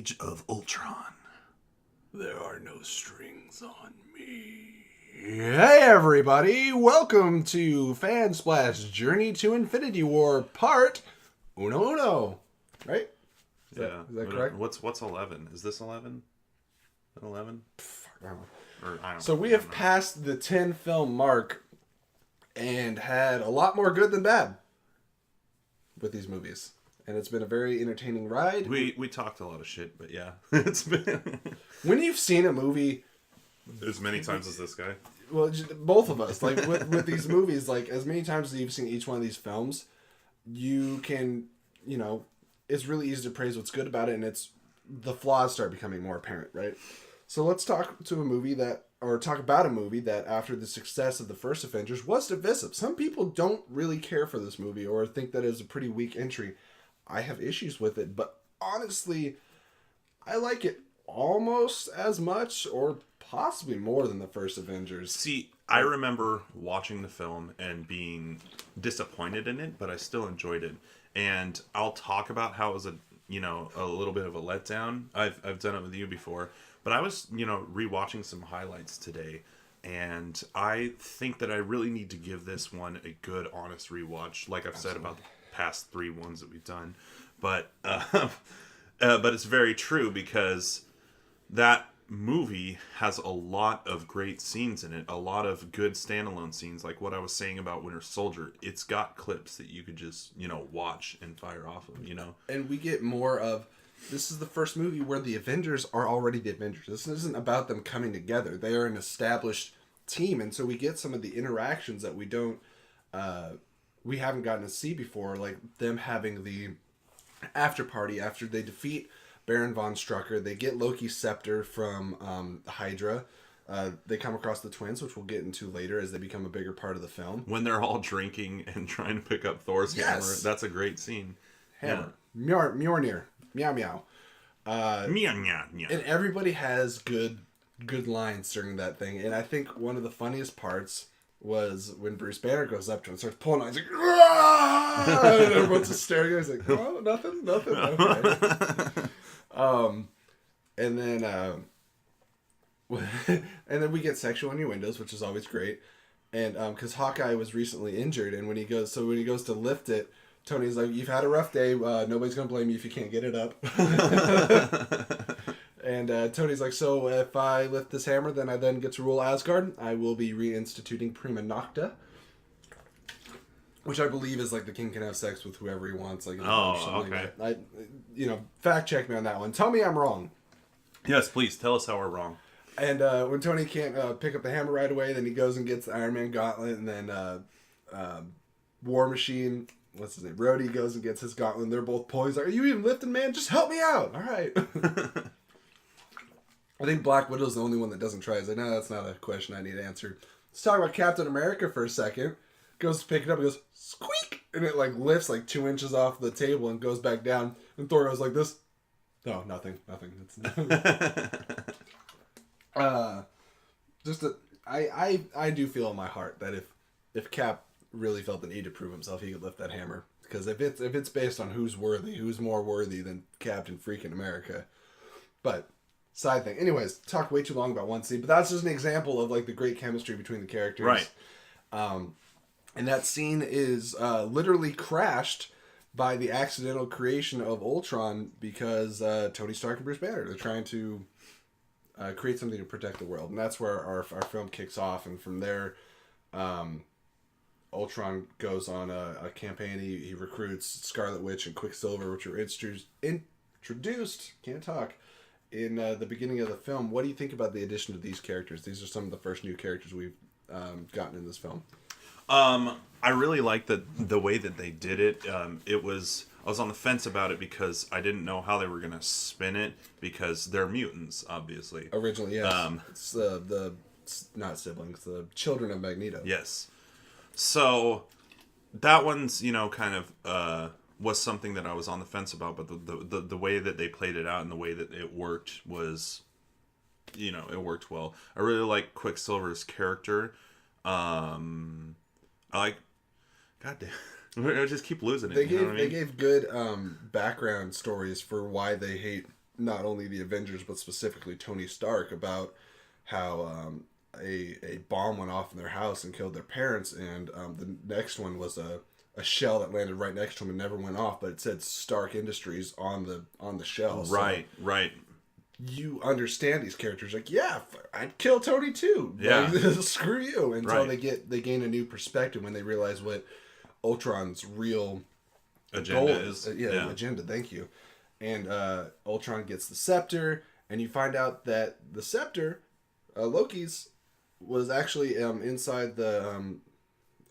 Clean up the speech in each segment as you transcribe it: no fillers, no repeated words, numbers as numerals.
Age of Ultron. There are no strings on me. Hey everybody, welcome to FanSplash Journey to Infinity War Part Uno. Right? Is that correct? What's 11? Is this 11? 11? I don't know. Or I don't So we have passed the 10 film mark and had a lot more good than bad with these movies. And it's been a very entertaining ride. We talked a lot of shit, but yeah. It's been... When you've seen a movie... As many times as this guy. Well, both of us. Like, with these movies, like, as many times as you've seen each one of these films, you can, it's really easy to praise what's good about it, and the flaws start becoming more apparent, right? So let's talk about a movie that, after the success of the first Avengers, was divisive. Some people don't really care for this movie or think that it's a pretty weak entry. I have issues with it, but honestly, I like it almost as much or possibly more than the first Avengers. See, I remember watching the film and being disappointed in it, but I still enjoyed it. And I'll talk about how it was a little bit of a letdown. I've done it with you before, but I was, rewatching some highlights today, and I think that I really need to give this one a good, honest rewatch, like I've said about the past 3 ones that we've done. But it's very true, because that movie has a lot of great scenes in it, a lot of good standalone scenes, like what I was saying about Winter Soldier. It's got clips that you could just watch and fire off of. And we get more of, this is the first movie where the Avengers are already the Avengers. This isn't about them coming together. They are an established team, and so we get some of the interactions that we haven't gotten to see before, like them having the after party after they defeat Baron von Strucker. They get Loki's scepter from Hydra. They come across the twins, which we'll get into later as they become a bigger part of the film. When they're all drinking and trying to pick up Thor's hammer. That's a great scene. Hammer. Yeah. Mjolnir. Meow meow. Meow meow meow. And everybody has good lines during that thing. And I think one of the funniest parts was when Bruce Banner goes up to him and starts pulling on. He's like, "Aah!" And everyone's just staring at him. He's like, "Oh, nothing. Okay." And then we get sexual innuendos, which is always great. And because Hawkeye was recently injured, and when he goes to lift it, Tony's like, "You've had a rough day. Nobody's gonna blame you if you can't get it up." And Tony's like, "So if I lift this hammer, then I then get to rule Asgard. I will be reinstituting Prima Nocta," which I believe is like the king can have sex with whoever he wants. Like, okay. Like fact check me on that one. Tell me I'm wrong. Yes, please tell us how we're wrong. And when Tony can't pick up the hammer right away, then he goes and gets the Iron Man gauntlet, and then War Machine, what's his name, Rhodey, goes and gets his gauntlet. And they're both pulling. He's like, "Are you even lifting, man? Just help me out." All right. I think Black Widow's the only one that doesn't try. He's like, "No, that's not a question I need to answer." Let's talk about Captain America for a second. Goes to pick it up and goes, squeak! And it like lifts like 2 inches off the table and goes back down. And Thor goes like this. No, nothing. I do feel in my heart that if Cap really felt the need to prove himself, he could lift that hammer. Because if it's based on who's more worthy than Captain freaking America. But side thing. Anyways, talked way too long about one scene, but that's just an example of like the great chemistry between the characters. Right. And that scene is literally crashed by the accidental creation of Ultron because Tony Stark and Bruce Banner, they're trying to create something to protect the world. And that's where our film kicks off. And from there, Ultron goes on a campaign. He recruits Scarlet Witch and Quicksilver, which are introduced, can't talk, in the beginning of the film. What do you think about the addition of these characters? These are some of the first new characters we've gotten in this film. I really like the way that they did it. I was on the fence about it because I didn't know how they were going to spin it, because they're mutants, obviously. Originally, yes. It's the not siblings, the children of Magneto. Yes. So that one's, kind of was something that I was on the fence about, but the way that they played it out and the way that it worked was, it worked well. I really like Quicksilver's character. I like, goddamn, I just keep losing it. They gave good background stories for why they hate not only the Avengers, but specifically Tony Stark, about how a bomb went off in their house and killed their parents, and the next one was a shell that landed right next to him and never went off, but it said Stark Industries on the shell. Right, so right. You understand these characters, like, yeah, I'd kill Tony too. Yeah. Like, screw you. And so right. they gain a new perspective when they realize what Ultron's real agenda goal is. Agenda, thank you. And Ultron gets the scepter, and you find out that the scepter, Loki's, was actually inside the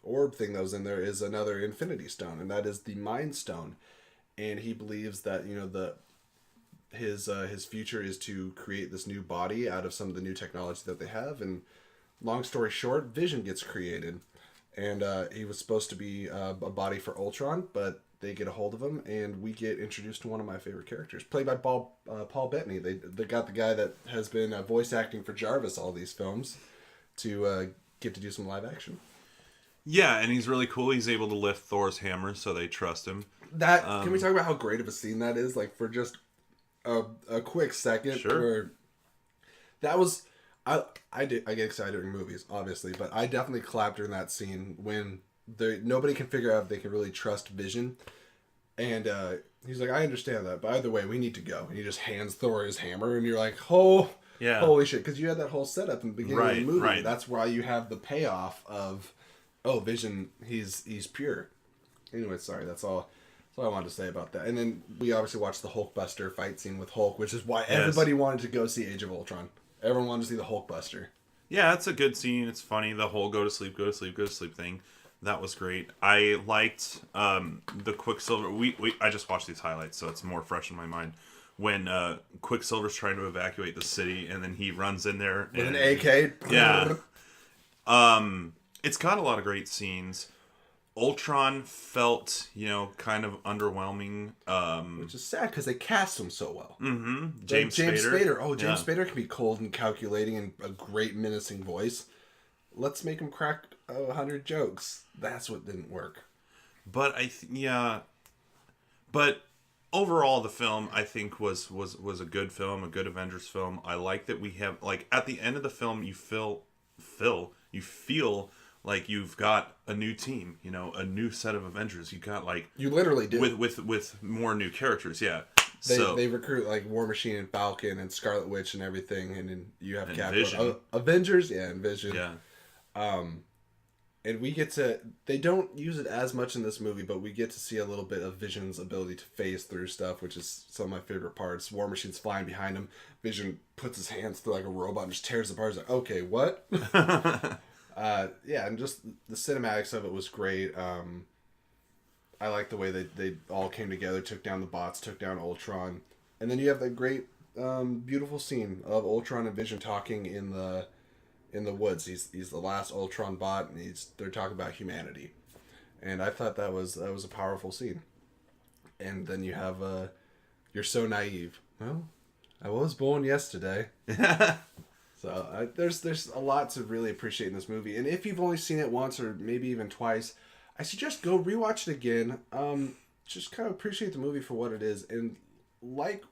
orb thing that was in there is another Infinity Stone, and that is the Mind Stone. And he believes that, you know, his future is to create this new body out of some of the new technology that they have. And long story short, Vision gets created, and he was supposed to be a body for Ultron, but they get a hold of him, and we get introduced to one of my favorite characters, played by Paul Bettany. They got the guy that has been voice acting for Jarvis all these films to get to do some live action. Yeah, and he's really cool. He's able to lift Thor's hammer, so they trust him. That can we talk about how great of a scene that is? Like, for just a quick second. Sure. Where that was, I get excited during movies, obviously, but I definitely clapped during that scene when nobody can figure out if they can really trust Vision. And he's like, I understand that, but either way, we need to go. And he just hands Thor his hammer, and you're like, oh, yeah, holy shit. Because you had that whole setup in the beginning of the movie. Right. That's why you have the payoff of, oh, Vision, he's pure. Anyway, sorry, that's all I wanted to say about that. And then we obviously watched the Hulkbuster fight scene with Hulk, which is why everybody wanted to go see Age of Ultron. Everyone wanted to see the Hulkbuster. Yeah, it's a good scene. It's funny. The whole go to sleep thing. That was great. I liked the Quicksilver. I just watched these highlights, so it's more fresh in my mind. When Quicksilver's trying to evacuate the city, and then he runs in there with an AK. Yeah. It's got a lot of great scenes. Ultron felt, kind of underwhelming. Which is sad because they cast him so well. Mm-hmm. James Spader. Oh, James Spader can be cold and calculating and a great menacing voice. Let's make him crack 100 jokes. That's what didn't work. But But overall, the film I think was a good film, a good Avengers film. I like that we have, like, at the end of the film, you feel like you've got a new team, a new set of Avengers. You got, like, you literally do with more new characters. Yeah, they recruit, like, War Machine and Falcon and Scarlet Witch and everything, and then you have Vision. Avengers, and Vision. Yeah. And we get to, they don't use it as much in this movie, but we get to see a little bit of Vision's ability to phase through stuff, which is some of my favorite parts. War Machine's flying behind him. Vision puts his hands through like a robot and just tears it apart. He's like, okay, what? Yeah, and just the cinematics of it was great. I like the way they all came together, took down the bots, took down Ultron. And then you have that great, beautiful scene of Ultron and Vision talking in the woods. He's the last Ultron bot, and they're talking about humanity. And I thought that was a powerful scene. And then you have you're so naive. Well, I was born yesterday. So there's a lot to really appreciate in this movie. And if you've only seen it once or maybe even twice, I suggest go rewatch it again. Just kind of appreciate the movie for what it is, and like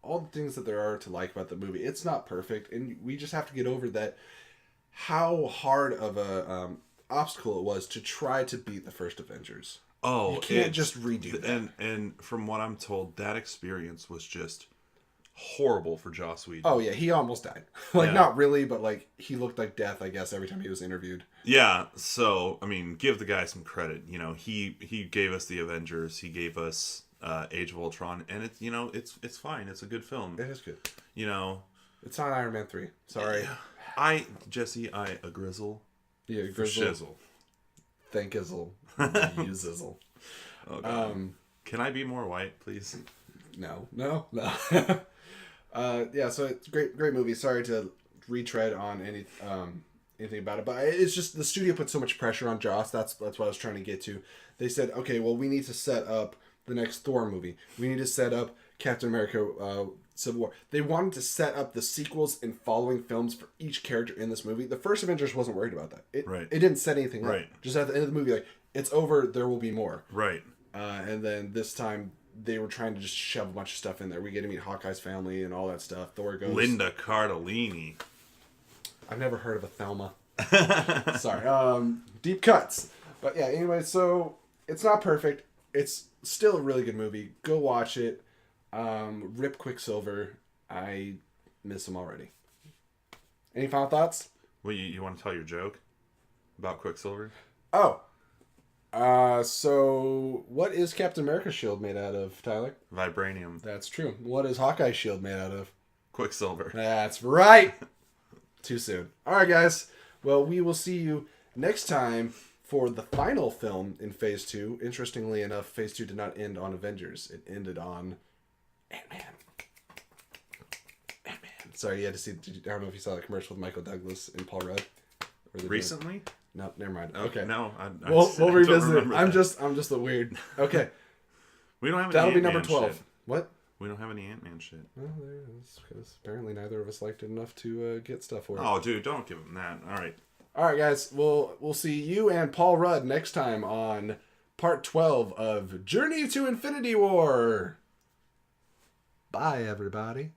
all the things that there are to like about the movie. It's not perfect, and we just have to get over that. How hard of a obstacle it was to try to beat the first Avengers. Oh, you can't just redo that. And from what I'm told, that experience was just horrible for Joss Whedon. Oh yeah, he almost died. Not really, but like he looked like death, I guess, every time he was interviewed. Yeah, so I mean, give the guy some credit. He gave us the Avengers, he gave us Age of Ultron, and it's fine. It's a good film. It is good. It's not Iron Man 3. Sorry. Jesse, a grizzle. Yeah, grizzle. Shizzle. Thank Izzle. You zizzle. Oh, God. Can I be more white, please? No. Yeah, so it's a great movie. Sorry to retread on anything about it, but it's just the studio put so much pressure on Joss. That's what I was trying to get to. They said, okay, well, we need to set up the next Thor movie. We need to set up Captain America Civil War. They wanted to set up the sequels and following films for each character in this movie. The first Avengers wasn't worried about that. It didn't set anything up. Just at the end of the movie, like, it's over, there will be more. Right. And then this time, they were trying to just shove a bunch of stuff in there. We get to meet Hawkeye's family and all that stuff. Thor goes... Linda Cardellini. I've never heard of a Thelma. Sorry. Deep cuts. But yeah, anyway, so it's not perfect. It's still a really good movie. Go watch it. Rip Quicksilver. I miss him already. Any final thoughts? Well, you want to tell your joke about Quicksilver? Oh. So what is Captain America's shield made out of, Tyler? Vibranium. That's true. What is Hawkeye's shield made out of? Quicksilver. That's right. Too soon. All right, guys. Well, we will see you next time for the final film in Phase 2. Interestingly enough, Phase 2 did not end on Avengers. It ended on Ant-Man. Ant-Man. Sorry, you had to see... I don't know if you saw the commercial with Michael Douglas and Paul Rudd. Recently? No, never mind. Okay. No, We'll revisit it. I'm just a weird... Okay. We don't have any That'll be Ant-Man number 12. shit. What? We don't have any Ant-Man shit. Well, there it is. Because apparently neither of us liked it enough to get stuff for it. Oh, dude, don't give him that. All right. All right, guys. We'll see you and Paul Rudd next time on part 12 of Journey to Infinity War. Bye, everybody.